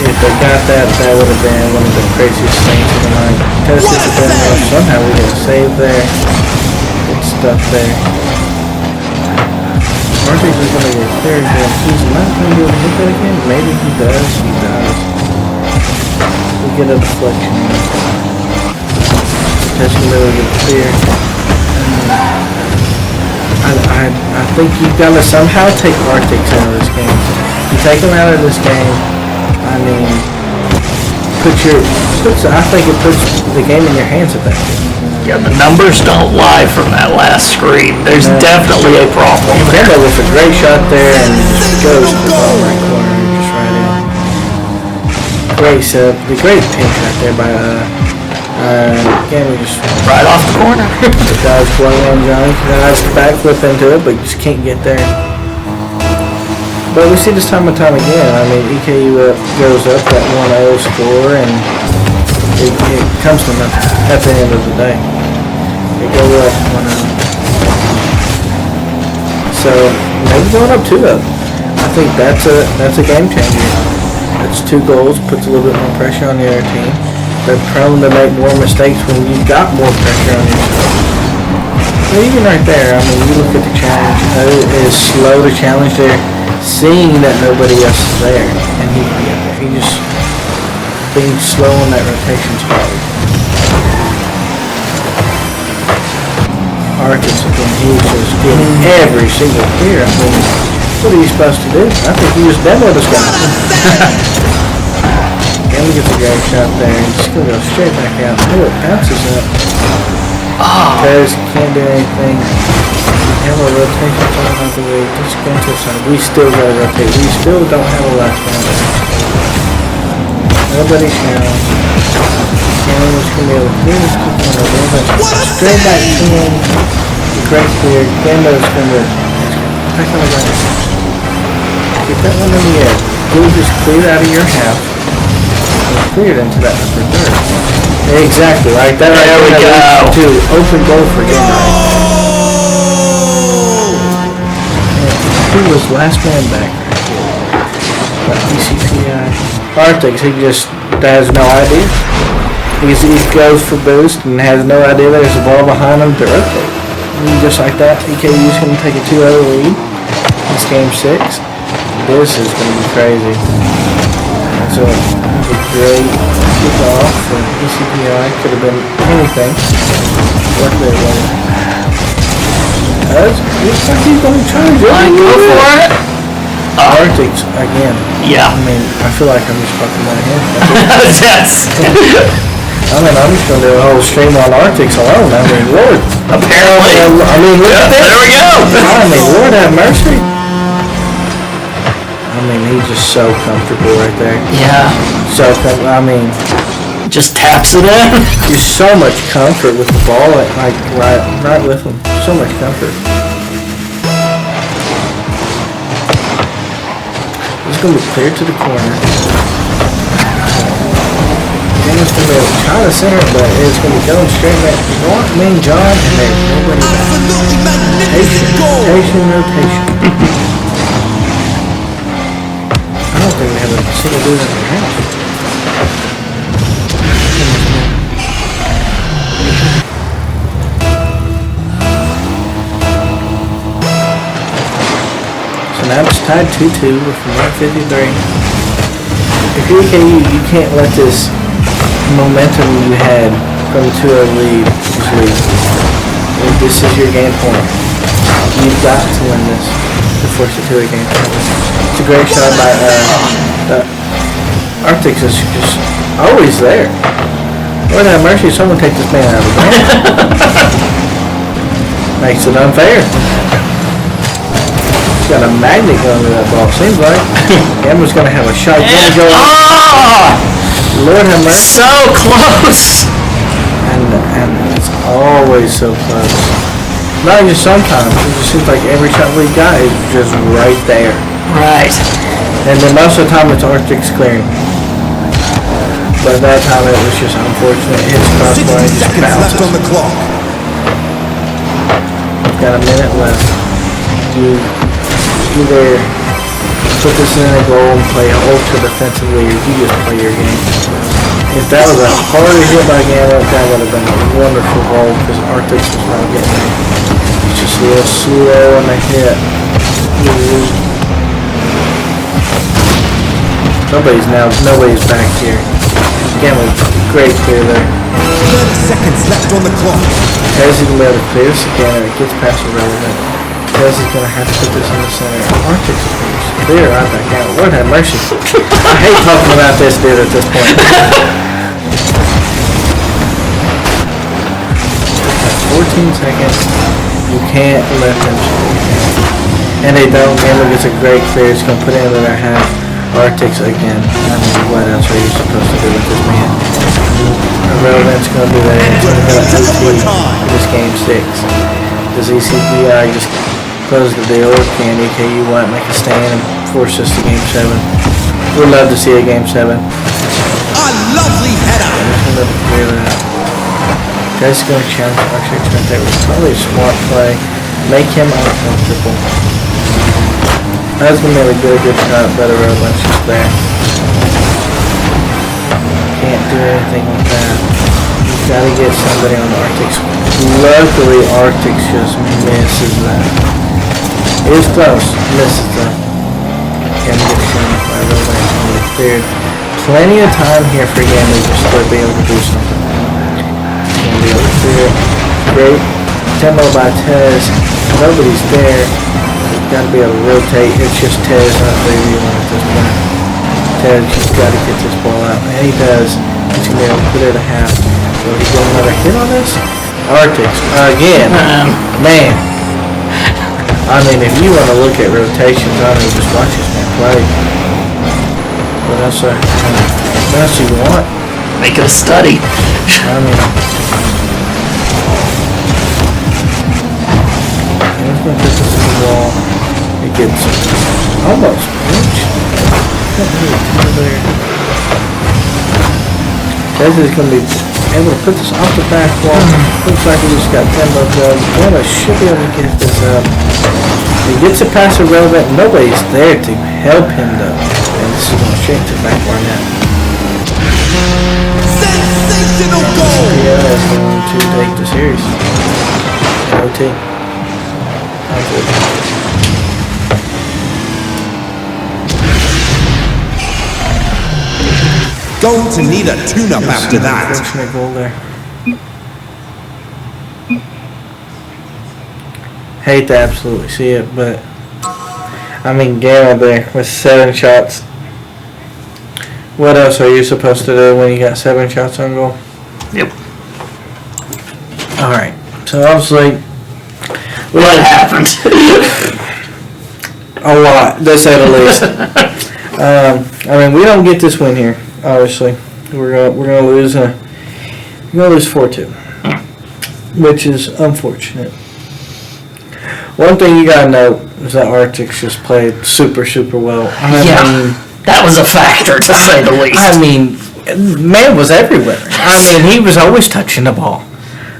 If they got that, that would have been one of the craziest things of the night. Tezzy's a bit more. Somehow we get a save there. Good stuff there. Arctics is going to get clear again. He's not going to be able to hit that again. Maybe he does. He does. We get a deflection. Test going to be able to get clear. I think you've got to somehow take Arctics out of this game. You take them out of this game, I mean, I think it puts the game in your hands at that point. Yeah, the numbers don't lie from that last screen. There's definitely a problem there. Campbell with a great shot there and just goes to the ball right corner, just right in. Great setup, the great pinch right there by Campbell just Right off the corner. the guy's blowing on Johnny. Guys backflip into it, but just can't get there. But we see this time and time again. I mean, EKU goes up that 1-0 score and it comes to nothing at the end of the day. They go up 1-0. So maybe going up 2-0. I think that's a game changer. That's 2 goals, puts a little bit more pressure on the other team. They're prone to make more mistakes when you've got more pressure on yourself. But even right there, I mean, you look at the challenge. It is slow to challenge there, seeing that nobody else is there, and he can get there. He just being slow on that rotation spot. Arctics again, he's just getting every single clear. I mean, what are you supposed to do? I think you just demoed this guy. Again, we get the great shot there, and just gonna go straight back out. Oh, it bounces up. Because can't do anything. We have a rotation time out the way. Just going to the side. We still gotta rotate. We still don't have a last one there. Nobody's challenged. Cameron was going to be able to clear this kick on the ball. Straight back to him. Great clear. Gambo's going to back on the ground. Get that one in the air. Blue just cleared out of your half. And cleared into that upper third. Exactly, like that. There we go. To open goal for him, right? Who was last man back right here? But ECPI. Arctics, he just has no idea. He goes for boost and has no idea there's a ball behind him to rotate. And just like that, EKU's going to take a 2-0 lead. It's game 6. This is going to be crazy. So, it's a great kickoff for ECPI. Could have been anything. What they wanted. Looks like he's going to try to Go for it. Arctics again. Yeah. I mean, I feel like I'm just fucking my head. Yes. I mean, I'm just going to do a whole stream on Arctics alone. I mean, Lord. Apparently. I mean, look at this. There we go. I mean, Lord have mercy. I mean, he's just so comfortable right there. Yeah. So, I mean, Just taps it in. just so much comfort with the ball, like right with him. So much comfort. It's going to be clear to the corner. And it's going to be trying to center, but it's going to be going straight back to John, and there's nobody back. Absolutely magnificent goal. Rotation. I don't think we have a single dude in the house. So now it's tied 2-2 with 153. If you're EKU, you can't let this momentum you had from the 2-0 lead just leave. This is your game point. You've got to win this to force it to a game point. It's a great shot by Arctics is just always there. Lord have mercy, someone take this man out of the game. Makes it unfair. He's got a magnet going to that ball, seems like. Emma's going to have a shot. Lord have mercy. So close. And it's always so close. Not just sometimes. It just seems like every shot we got is just right there. Right. And then most of the time it's Arctic's clearing. But that time it was just unfortunate. It hits 60 crossbar and just seconds left on bounces. the clock. We've got a minute left. You either put this in a goal and play ultra defensively, or you just play your game. If that was a harder hit by Gamma, that would have been a wonderful goal because Arctics was not getting there. It's just a little slow on the hit. Nobody's back here. Gamma, great clear there. 30 seconds left on the clock. Tez is going to be able to clear this again and it gets past the relevant. Tez is going to have to put this in the center. Arctics is going to clear right back out. Lord have mercy. I hate talking about this dude at this point. 14 seconds. You can't let them score. And they don't. Gamma gets a great clear. It's going to put it into their half. Arctics again. I mean, what else are you supposed to do with this man? Relevant's going to be there. It's going to go to OT. This game 6. Does ECPI just close the deal? Can EKU want make a stand and force us to game 7? We'd love to see a game 7. A lovely header. I'm going to clear that. Guys going to challenge Arctics right there. It's probably a smart play. Make him uncomfortable. That's going to be a good shot, better relevance just there. Can't do anything with that. You've got to get somebody on Arctics. Luckily, Arctics just misses that. It is close. Misses that. Gamma gets shot by relevance on the cleared. Plenty of time here for Gamma just to be able to do something. Gonna be able to clear it. Great tempo by Tez. Nobody's there. Got to be able to rotate. It's just Tez, not Baby at this point. Tez just got to get this ball out, and he does. He's going to be able to put it at half. Will he get another hit on this? Arctics again. Man. I mean, if you want to look at rotations, I mean, just watch this man play. What else you want? Make it a study. I mean, he's going to put this in the wall. gets almost pinched. Tez is going to be able to put this off the back wall. Looks like he just got 10 left go. Bama should be able to get this up. He gets it past the relevant. Nobody's there to help him though. And this is going straight to the back bar net. Sensational goal! Yeah, that's going to take the series. OT. Going to need a tune-up after that. Unfortunate goal there. Hate to absolutely see it, but I mean, Gamma there with 7 shots. What else are you supposed to do when you got 7 shots on goal? Yep. All right. So obviously, What happened? a lot, to say the least. I mean, we don't get this win here. Obviously, we're gonna lose. We're gonna lose 4-2, which is unfortunate. One thing you gotta note is that Arctics just played super well. That was a factor, to say the least. I mean, man was everywhere. I mean, he was always touching the ball.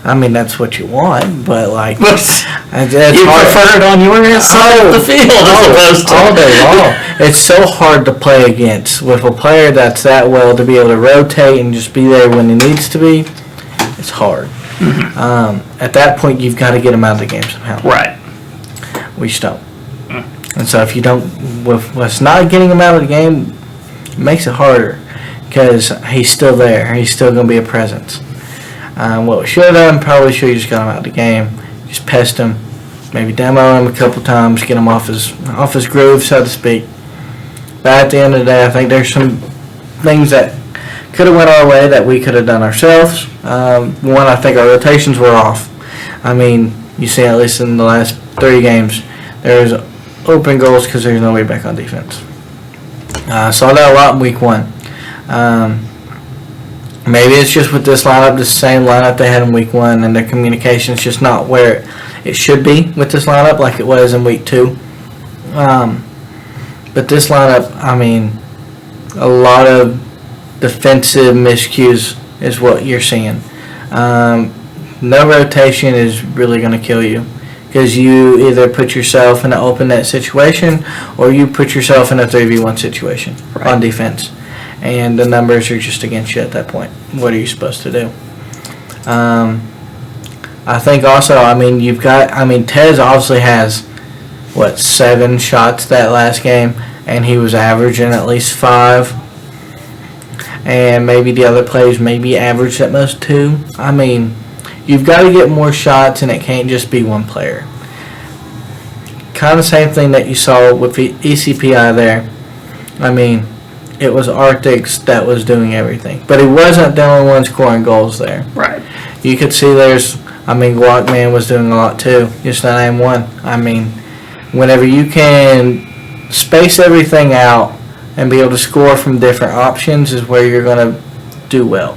I mean, that's what you want, but like, You prefer it on your side of the field as opposed to all day long. It's so hard to play against with a player that's that well to be able to rotate and just be there when he needs to be. It's hard. At that point, you've got to get him out of the game somehow. Right. We just don't. And so if you don't, with us not getting him out of the game, it makes it harder because he's still there. He's still going to be a presence. What we should have done, probably should have just got him out of the game. Just pest him. Maybe demo him a couple times, get him off his groove, so to speak. But at the end of the day, I think there's some things that could have went our way that we could have done ourselves. One, I think our rotations were off. I mean, you see at least in the last 3 games, there's open goals because there's nobody back on defense. Saw that a lot in week 1. Maybe it's just with this lineup, the same lineup they had in week 1, and their communication's just not where it should be with this lineup like it was in week 2. But this lineup, I mean, a lot of defensive miscues is what you're seeing. No rotation is really going to kill you because you either put yourself in an open net situation or you put yourself in a 3v1 situation on defense. And the numbers are just against you at that point. What are you supposed to do? I think also, I mean, Tez obviously has, 7 shots that last game, and he was averaging at least 5. And maybe the other players maybe averaged at most 2. I mean, you've got to get more shots, and it can't just be one player. Kind of same thing that you saw with the ECPI there. I mean, it was Arctics that was doing everything. But he wasn't the only one scoring goals there. Right. You could see Guacman was doing a lot too. Just not name one. I mean, whenever you can space everything out and be able to score from different options is where you're going to do well.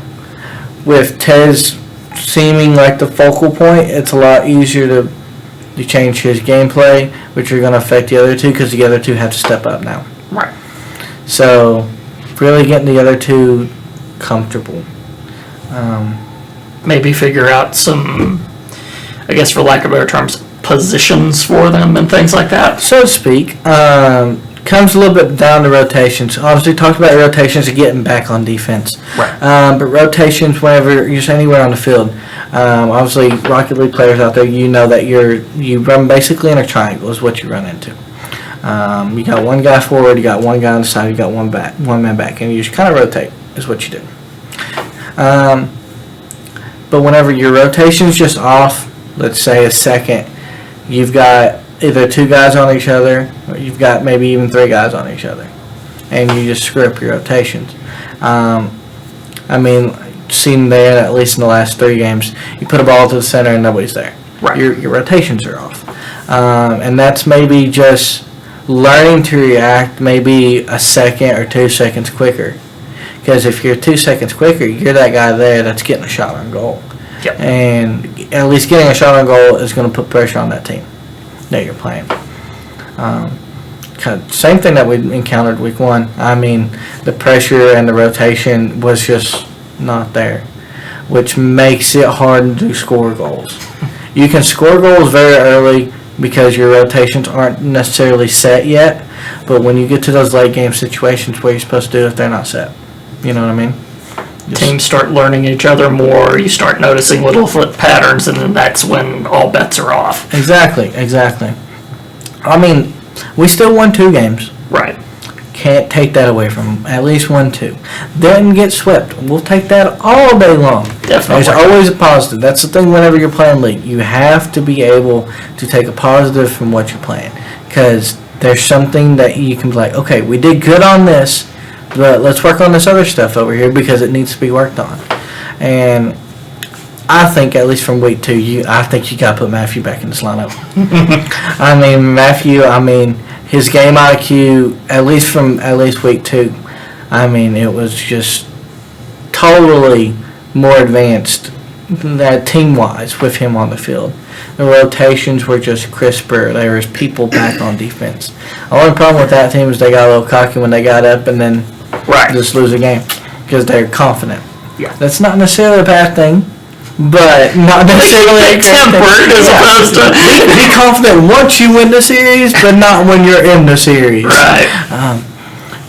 With Tez seeming like the focal point, it's a lot easier to change his gameplay, which are going to affect the other two because the other two have to step up now. Right. So, really getting the other two comfortable. Maybe figure out some, I guess for lack of better terms, positions for them and things like that. So to speak. Comes a little bit down to rotations. Obviously, talked about rotations and getting back on defense. Right. But rotations, whenever you're just anywhere on the field. Obviously, Rocket League players out there, you know that you run basically in a triangle is what you run into. You got one guy forward, you got one guy on the side, you got one man back, and you just kind of rotate is what you do. But whenever your rotation's just off, let's say a second, you've got either 2 guys on each other, or you've got maybe even 3 guys on each other, and you just screw up your rotations. I mean, seen there at least in the last 3 games, you put a ball to the center and nobody's there. Right. Your rotations are off, and that's maybe just learning to react maybe a second or 2 seconds quicker. Because if you're 2 seconds quicker, you're that guy there that's getting a shot on goal. Yep. And at least getting a shot on goal is going to put pressure on that team that you're playing. same thing that we encountered week 1. I mean, the pressure and the rotation was just not there, which makes it hard to score goals. You can score goals very early because your rotations aren't necessarily set yet, but when you get to those late game situations, what you're supposed to do if they're not set? You know what I mean? Teams start learning each other more, you start noticing little foot patterns, and then that's when all bets are off. Exactly. I mean, we still won 2 games. Right. Can't take that away from them. At least 1-2. Didn't get swept. We'll take that all day long. Definitely. There's always a positive. That's the thing whenever you're playing league. You have to be able to take a positive from what you're playing. Because there's something that you can be like, okay, we did good on this, but let's work on this other stuff over here because it needs to be worked on. And I think, at least from week 2, I think you got to put Matthew back in this lineup. I mean, Matthew, his game IQ, at least week 2, I mean, it was just totally more advanced team-wise with him on the field. The rotations were just crisper. There was people back on defense. The only problem with that team is they got a little cocky when they got up and then just lose a game because they're confident. Yeah. That's not necessarily a bad thing, but not necessarily tempered as opposed to be confident once you win the series, but not when you're in the series. right.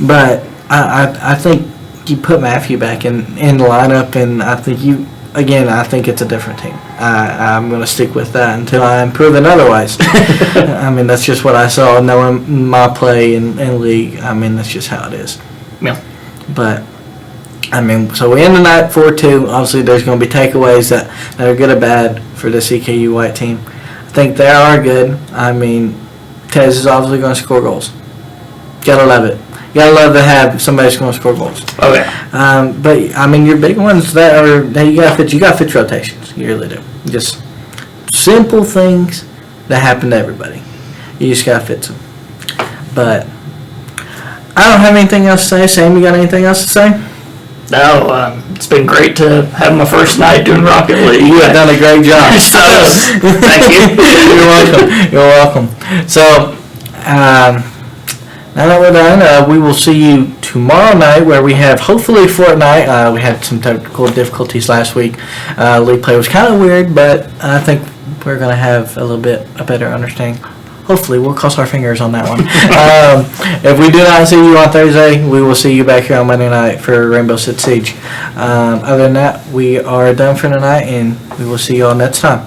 But I think you put Matthew back in the lineup, and I think it's a different team. I'm going to stick with that until I am proven otherwise. I mean, that's just what I saw knowing my play in league. I mean, that's just how it is. Yeah. But I mean, so we end the night 4-2. Obviously, there's going to be takeaways that are good or bad for this EKU white team. I think they are good. I mean, Tez is obviously going to score goals. Gotta love it. Gotta love to have somebody that's going to score goals. Oh yeah. But I mean, your big ones that you got to fix rotations. You really do. Just simple things that happen to everybody. You just got to fix them. But I don't have anything else to say. Sam, you got anything else to say? No, it's been great to have my first night doing Rocket League. You have done a great job. So, thank you. You're welcome. So, now that we're done, we will see you tomorrow night where we have hopefully Fortnite. We had some technical difficulties last week. League play was kind of weird, but I think we're going to have a better understanding. Hopefully, we'll cross our fingers on that one. If we do not see you on Thursday, we will see you back here on Monday night for Rainbow Six Siege. Other than that, we are done for tonight, and we will see you all next time.